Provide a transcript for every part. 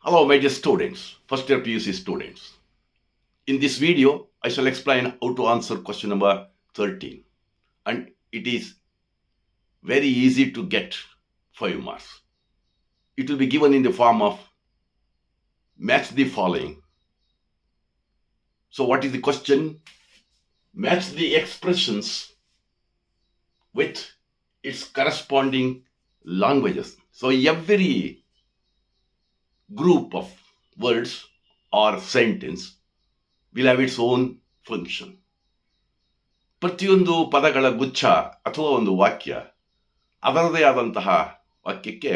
Hello, my dear students, first year PUC students. In this video, I shall explain how to answer question number 13. And it is very easy to get 5 marks. It will be given in the form of match the following. So, what is the question? Match the expressions with its corresponding languages. So, every group of words or sentence will have its own function. ಪ್ರತಿಯೊಂದು ಪದಗಳ ಗುಚ್ಛ ಅಥವಾ ಒಂದು ವಾಕ್ಯ ಅದರದೇ ಆದಂತಹ ವಾಕ್ಯಕ್ಕೆ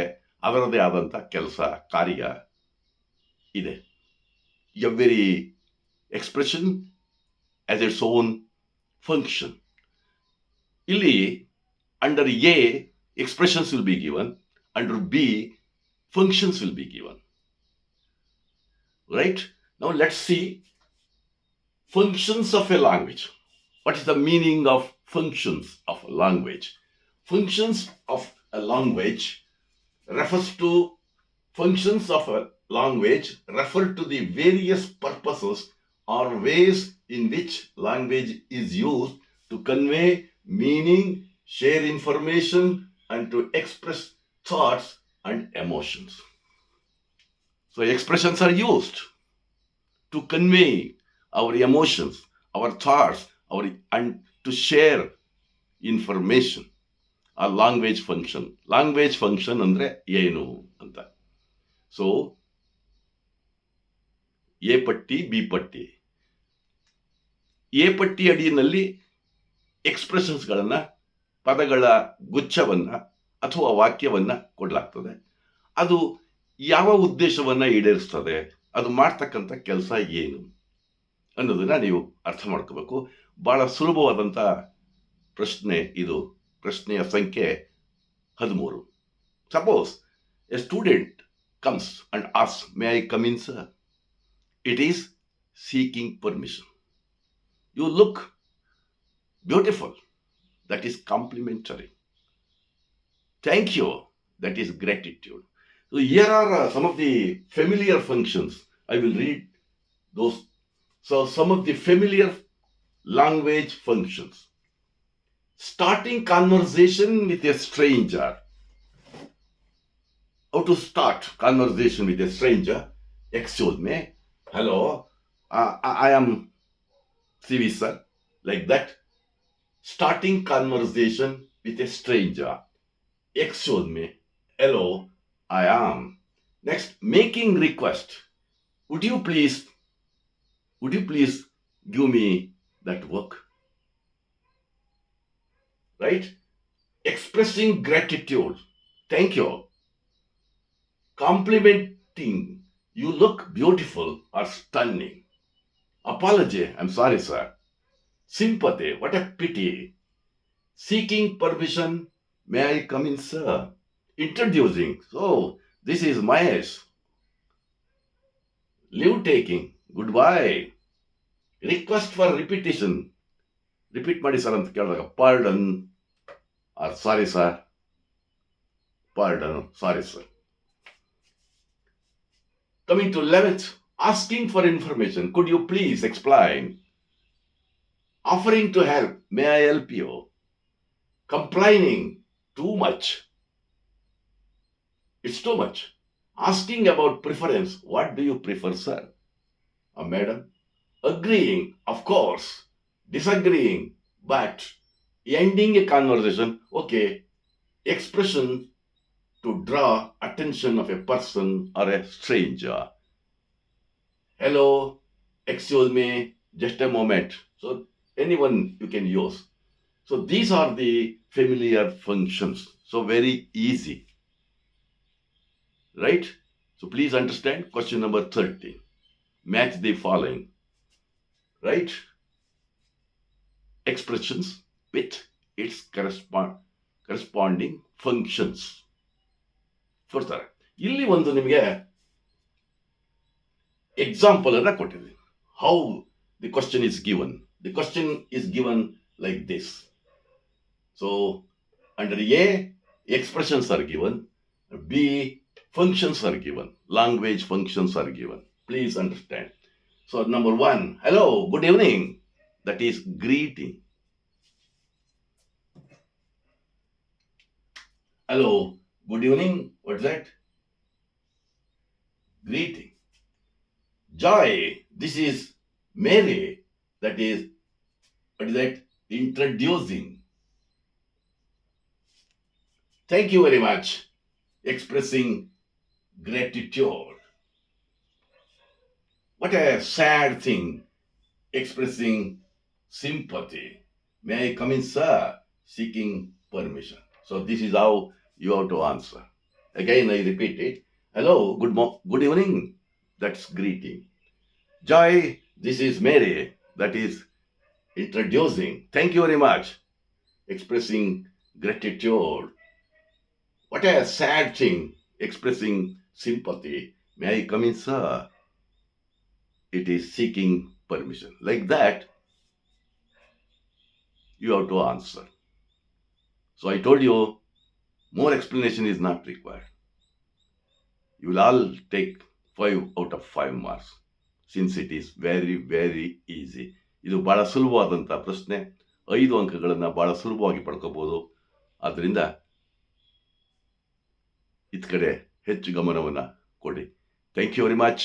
ಅದರದೇ ಆದಂತಹ ಕೆಲಸ ಕಾರ್ಯ ಇದೆ. Every expression has its own function. ಇಲ್ಲಿ under a expressions will be given, under b functions will be given. Right? Now let's see functions of a language. What is the meaning of functions of a language? Functions of a language refers to functions of a language refer to the various purposes or ways in which language is used to convey meaning, share information, and to express thoughts and emotions. So expressions are used to convey our emotions, our thoughts, and to share information. A language function. Language function ಅಂದ್ರೆ ಏನು ಅಂತ. So A ಪಟ್ಟಿ B ಪಟ್ಟಿ. A ಪಟ್ಟಿ ಅಡಿಯಲ್ಲಿ ಎಕ್ಸ್ಪ್ರೆಷನ್ಸ್ಗಳನ್ನ ಪದಗಳ ಗುಚ್ಛವನ್ನ ಅಥವಾ ವಾಕ್ಯವನ್ನ ಕೊಡಲಾಗ್ತದೆ. ಅದು ಯಾವ ಉದ್ದೇಶವನ್ನ ಈಡೇರಿಸ್ತದೆ, ಅದು ಮಾಡ್ತಕ್ಕಂಥ ಕೆಲಸ ಏನು ಅನ್ನೋದನ್ನ ನೀವು ಅರ್ಥ ಮಾಡ್ಕೋಬೇಕು. ಬಹಳ ಸುಲಭವಾದಂಥ ಪ್ರಶ್ನೆ ಇದು. ಪ್ರಶ್ನೆಯ ಸಂಖ್ಯೆ 13. Suppose a student comes and asks, "May I come in, sir?" It is seeking permission. You look beautiful. That is complimentary. Thank you. That is gratitude. So here are some of the familiar functions. I will read those. So some of the familiar language functions. Starting conversation with a stranger. How to start conversation with a stranger? Excuse me. Hello. I am CV sir. Like that. Starting conversation with a stranger. Excuse me. Hello. I am. Next, making request. Would you please give me that work? Right? Expressing gratitude. Thank you. Complimenting. You look beautiful or stunning. Apology. I'm sorry, sir. Sympathy. What a pity. Seeking permission. May I come in, sir? Introducing. So, this is Mahesh. Leave taking. Goodbye. Request for repetition. Repeat ಮಾಡಿ sir ಅಂತ ಕೇಳಿದಾಗ pardon or sorry sir. Pardon, sorry sir. Coming to 11th, asking for information. Could you please explain? Offering to help. May I help you? Complaining. Too much. It's too much. Asking about preference. What do you prefer, sir? Madam? Agreeing. Of course. Disagreeing. But ending a conversation. Okay. Expression to draw attention of a person or a stranger. Hello. Excuse me. Just a moment. So anyone you can use. So these are the familiar functions. So very easy. Right? So please understand question number 13. Match the following. Right? Expressions with its corresponding functions. ಕೊಡ್ತಾರೆ. ಇಲ್ಲಿ ಒಂದು ನಿಮಗೆ example ಅನ್ನ ಕೊಟ್ಟಿದ್ದೀನಿ. How the question is given. The question is given like this. So under A, expressions are given. B, functions are given. Language functions are given. Please understand. So, number one, hello, good evening. That is greeting. Hello, good evening. What's that? Greeting. Joy. This is Mary. That is, what is that? Introducing. Thank you very much. Expressing gratitude. What a sad thing. Expressing sympathy. May I come in, sir? Seeking permission. So this is how you have to answer. Again, I repeat it. Hello, good evening. That's greeting. Joy, this is Mary. That is introducing. Thank you very much. Expressing gratitude. What a sad thing. Expressing sympathy. May I come in, sir? It is seeking permission. Like that, you have to answer. So I told you, more explanation is not required. You will all take 5 out of 5 marks since it is very very easy. ಇದು ಬಹಳ ಸುಲಭವಾದಂಥ ಪ್ರಶ್ನೆ. 5 ಅಂಕಗಳನ್ನು ಬಹಳ ಸುಲಭವಾಗಿ ಪಡ್ಕೋಬಹುದು. ಆದ್ದರಿಂದ ಇತ್ ಕಡೆ ಹೆಚ್ಚು ಗಮನವನ್ನು ಕೊಡಿ. Thank you very much.